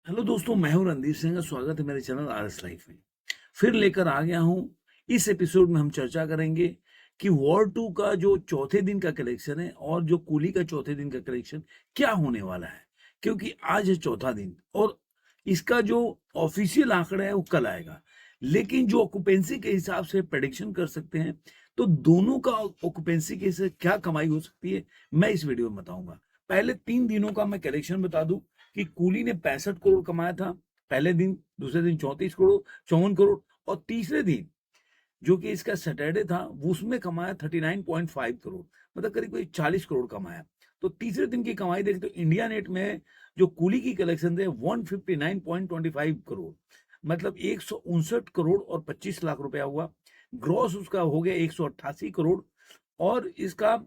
Hello दोस्तों, मैं हूं रणदीप सिंह। स्वागत है मेरे चैनल आरएस लाइफ में। फिर लेकर आ गया हूं। इस एपिसोड में हम चर्चा करेंगे कि वॉर टू का जो चौथे दिन का कलेक्शन है और जो कूली का चौथे दिन का कलेक्शन क्या होने वाला है, क्योंकि आज है चौथा दिन और इसका जो ऑफिशियल आंकड़ा है वो कल आएगा। लेकिन जो ऑक्यूपेंसी के हिसाब से प्रेडिक्शन कर सकते हैं, तो दोनों का ऑक्यूपेंसी के से क्या कमाई हो सकती है, मैं इस वीडियो में बताऊंगा। पहले 3 दिनों का मैं कलेक्शन बता दूं कि कूली ने 65 करोड़ कमाया था पहले दिन, दूसरे दिन 34 करोड़, 54 करोड़, और तीसरे दिन जो कि इसका सैटरडे था वो उसमें कमाया 39.5 करोड़, मतलब करीब करीब 40 करोड़ कमाया। तो तीसरे दिन की कमाई देखें तो इंडिया नेट में जो कूली की कलेक्शन थे 159.25 करोड़, मतलब 159 करोड़ और 25 लाख रुपया हुआ। ग्रॉस उसका हो गया 188 करोड़, और इसका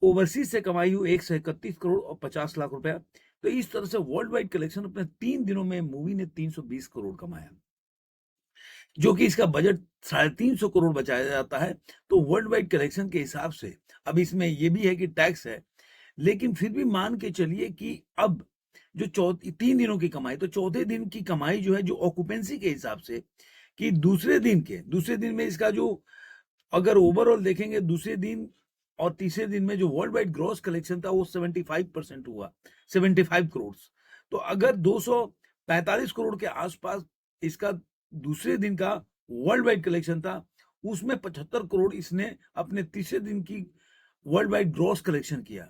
ओवरसीज से कमाई हुई 131 करोड़ और 50 लाख रुपया। तो इस तरह से वर्ल्ड वाइड कलेक्शन अपने 3 दिनों में मूवी ने 320 करोड़ कमाया, जो कि इसका बजट 350 करोड़ बचाया जाता है। तो वर्ल्ड वाइड कलेक्शन के हिसाब से अब इसमें यह भी है कि टैक्स है, लेकिन फिर भी मान के चलिए कि अब जो चौथी 3 दिनों की कमाई, तो चौथे दिन की कमाई जो है, जो ऑक्यूपेंसी के हिसाब से कि दूसरे दिन में इसका जो, अगर ओवरऑल देखेंगे दूसरे दिन और तीसरे दिन में जो वर्ल्ड वाइड ग्रॉस कलेक्शन था वो 75% हुआ, 75 करोड़। तो अगर 245 करोड़ के आसपास इसका दूसरे दिन का वर्ल्ड वाइड कलेक्शन था, उसमें 75 करोड़ इसने अपने तीसरे दिन की वर्ल्ड वाइड ग्रॉस कलेक्शन किया।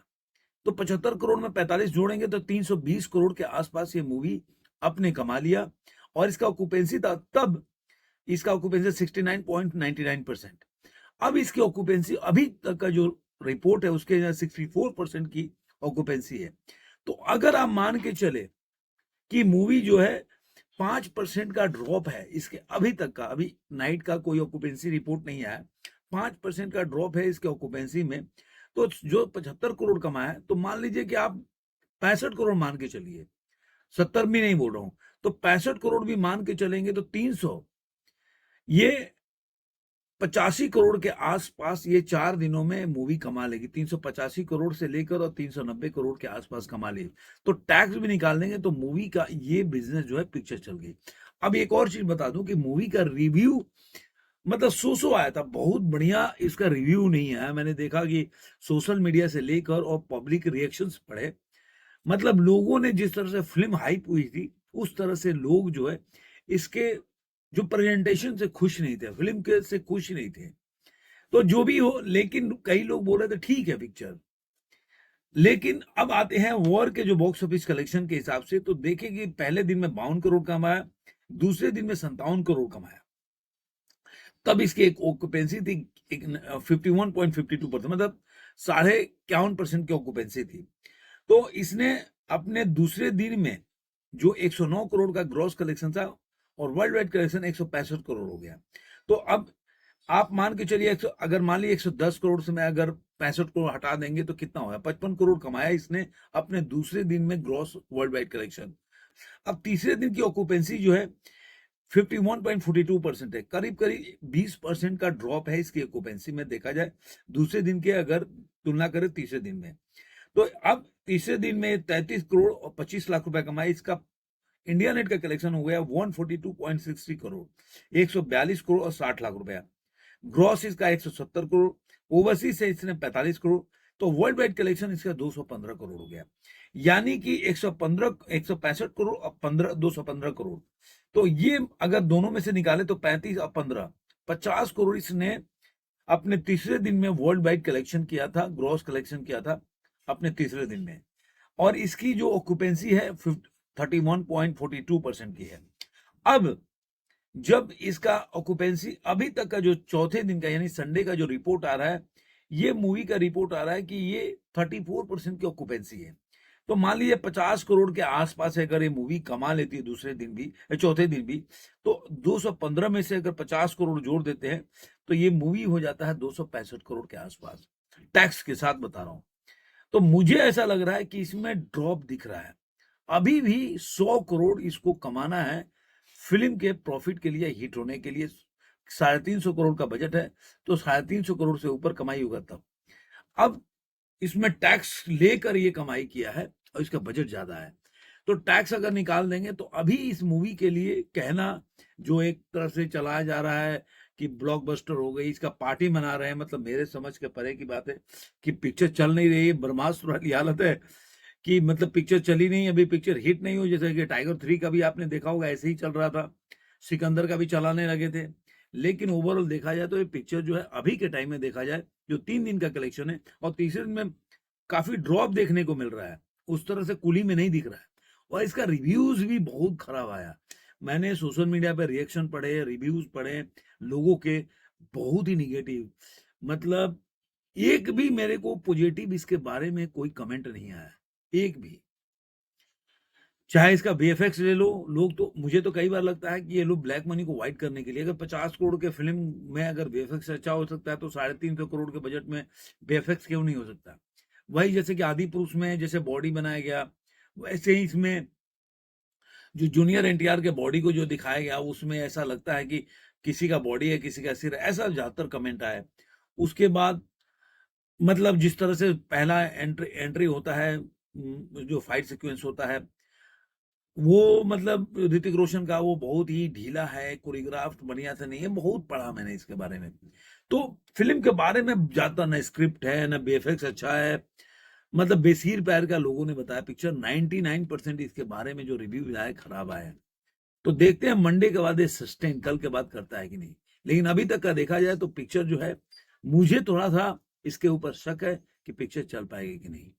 तो 75 करोड़ में 45 जोड़ेंगे तो 320 करोड़ के आसपास ये मूवी अपने कमा लिया। और इसका ऑक्यूपेंसी था तब, इसका ऑक्यूपेंसी 69.99%। अब इसकी ऑक्यूपेंसी अभी तक का जो रिपोर्ट है उसके 64% की ऑक्यूपेंसी है। तो अगर आप मान के चले कि मूवी जो है 5% का ड्रॉप है इसके अभी तक का, अभी नाइट का कोई ऑक्यूपेंसी रिपोर्ट नहीं आया, 5% का ड्रॉप है इसके ऑक्यूपेंसी में, तो जो 75 करोड़ कमाया है, तो मान लीजिए कि आप 65 करोड़ मान के चलिए, 70 भी नहीं बोल रहा हूं, तो 65 करोड़ भी मान के चलेंगे तो 300, ये 85 करोड़ के आसपास ये 4 दिनों में मूवी कमा लेगी। 385 करोड़ से लेकर और 390 करोड़ के आसपास कमा लेगी। तो टैक्स भी निकाल देंगे तो मूवी का ये बिजनेस जो है पिक्चर चल गई। अब एक और चीज बता दूं कि मूवी का रिव्यू मतलब सो आया था, बहुत बढ़िया इसका रिव्यू नहीं आया। मैंने देखा कि सोशल मीडिया से लेकर और पब्लिक रिएक्शंस पढ़े, मतलब लोगों ने जिस तरह से फिल्म हाइप हुई थी उस तरह से लोग जो है इसके जो प्रेजेंटेशन से खुश नहीं थे, फिल्म के से खुश नहीं थे। तो जो भी हो, लेकिन कई लोग बोल रहे थे ठीक है पिक्चर। लेकिन अब आते हैं वॉर के जो बॉक्स ऑफिस कलेक्शन के हिसाब से, तो देखें कि पहले दिन में 52 करोड़ कमाया, दूसरे दिन में 57 करोड़ कमाया। तब इसकी एक ऑक्यूपेंसी थी 51.52%, मतलब 51.5% की ऑक्यूपेंसी थी। तो इसने अपने दूसरे दिन में जो 109 करोड़ का ग्रॉस कलेक्शन था और वर्ल्ड वाइड कलेक्शन 165 करोड़ हो गया। तो अब आप मान के चलिए, अगर मान लीजिए 110 करोड़ से मैं अगर 65 करोड़ हटा देंगे तो कितना होगा, 55 करोड़ कमाया इसने अपने दूसरे दिन में ग्रॉस वर्ल्ड वाइड कलेक्शन। अब तीसरे दिन की ऑक्यूपेंसी जो है 51.42% है, करीब करीब 20% का ड्रॉप है इसकी ऑक्यूपेंसी में देखा जाए दूसरे दिन के अगर तुलना करें तीसरे दिन में। तो अब तीसरे दिन में 33 करोड़ और 25 लाख रुपए कमाए। इसका इंडिया नेट का कलेक्शन हो गया 142.63 करोड़, 142 करोड़ और 60 लाख रुपया। ग्रॉस इसका 170 करोड़, ओवरसीज से इसने 45 करोड़। तो वर्ल्ड वाइड कलेक्शन इसका 215 करोड़ हो गया, यानी कि 165 करोड़ और 215 करोड़। तो ये अगर दोनों में से निकाले तो 35 और 15, 50 करोड़ इसने अपने तीसरे दिन में वर्ल्ड वाइड कलेक्शन किया था, ग्रॉस कलेक्शन किया था अपने तीसरे दिन में। और इसकी जो ऑक्यूपेंसी है 31.42% की है। अब जब इसका ऑक्यूपेंसी अभी तक का जो चौथे दिन का यानी संडे का जो रिपोर्ट आ रहा है, ये मूवी का रिपोर्ट आ रहा है कि ये 34% की ऑक्यूपेंसी है। तो मान लीजिए 50 करोड़ के आसपास अगर ये मूवी कमा लेती है दूसरे दिन भी, चौथे दिन भी, तो 215 में से अगर 50 करोड़ जोड़ देते हैं तो ये मूवी हो जाता है 265 करोड़ के आसपास, टैक्स के साथ बता रहा हूं। तो मुझे ऐसा लग रहा है कि इसमें ड्रॉप दिख रहा है। अभी भी 100 करोड़ इसको कमाना है फिल्म के प्रॉफिट के लिए, हिट होने के लिए। 350 करोड़ का बजट है, तो 350 करोड़ से ऊपर कमाई होगा तब। अब इसमें टैक्स लेकर ये कमाई किया है और इसका बजट ज्यादा है। तो टैक्स अगर निकाल देंगे तो अभी इस मूवी के लिए कहना जो एक तरफ से चलाया जा रहा है कि ब्लॉकबस्टर हो गई, इसका पार्टी मना रहे हैं, मतलब मेरे समझ के परे की बात है कि पिक्चर चल नहीं रही है। ब्रह्मास्त्र वाली हालत है कि मतलब पिक्चर चली नहीं, अभी पिक्चर हिट नहीं हुई। जैसे कि टाइगर 3 का भी आपने देखा होगा, ऐसे ही चल रहा था, सिकंदर का भी चलाने लगे थे। लेकिन ओवरऑल देखा जाए तो ये पिक्चर जो है अभी के टाइम में देखा जाए, जो 3 दिन का कलेक्शन है और तीसरे दिन में काफ़ी ड्रॉप देखने को मिल रहा है, उस तरह से कुली में नहीं दिख रहा है और इसका रिव्यूज़ भी बहुत खराब आया। मैंने सोशल मीडिया पे रिएक्शन पढ़े, रिव्यूज़ पढ़े लोगों के, बहुत ही नेगेटिव, मतलब एक भी मेरे को पॉजिटिव इसके बारे में कोई कमेंट नहीं आया, एक भी। चाहे इसका वीएफएक्स ले लो, लोग तो, मुझे तो कई बार लगता है कि ये लोग ब्लैक मनी को व्हाइट करने के लिए, अगर 50 करोड़ के फ़िल्म में अगर वीएफएक्स अच्छा हो सकता है, तो 350 करोड़ के बजट में वीएफएक्स क्यों नहीं हो सकता? वही जैसे कि आदिपुरुष में जैसे बॉडी बनाया गया, वैसे ही इसमें जो जूनियर एनटीआर के बॉडी को जो दिखाया गया, उसमें ऐसा लगता है कि किसी का बॉडी है, किसी का सिर है, ऐसा ज़्यादातर कमेंट आया। उसके बाद मतलब जिस तरह से पहला एंट्री होता है, जो फाइट सीक्वेंस होता है, वो मतलब ऋतिक रोशन का वो बहुत ही ढीला है, कोरियोग्राफ्ड बढ़िया से नहीं है, बहुत पढ़ा मैंने इसके बारे में। तो फ़िल्म के बारे में ज़्यादा ना स्क्रिप्ट है, ना वीएफएक्स अच्छा है, मतलब बेसिर पैर का लोगों ने बताया पिक्चर 99% इसके बारे में जो रिव्यू आए खराब आए हैं। तो देखते हैं मंडे के बाद ये सस्टेन कल के बाद करता है कि नहीं। लेकिन अभी तक का देखा जाए तो पिक्चर जो है, मुझे थोड़ा-सा इसके ऊपर शक है कि पिक्चर चल पाएगी कि नहीं।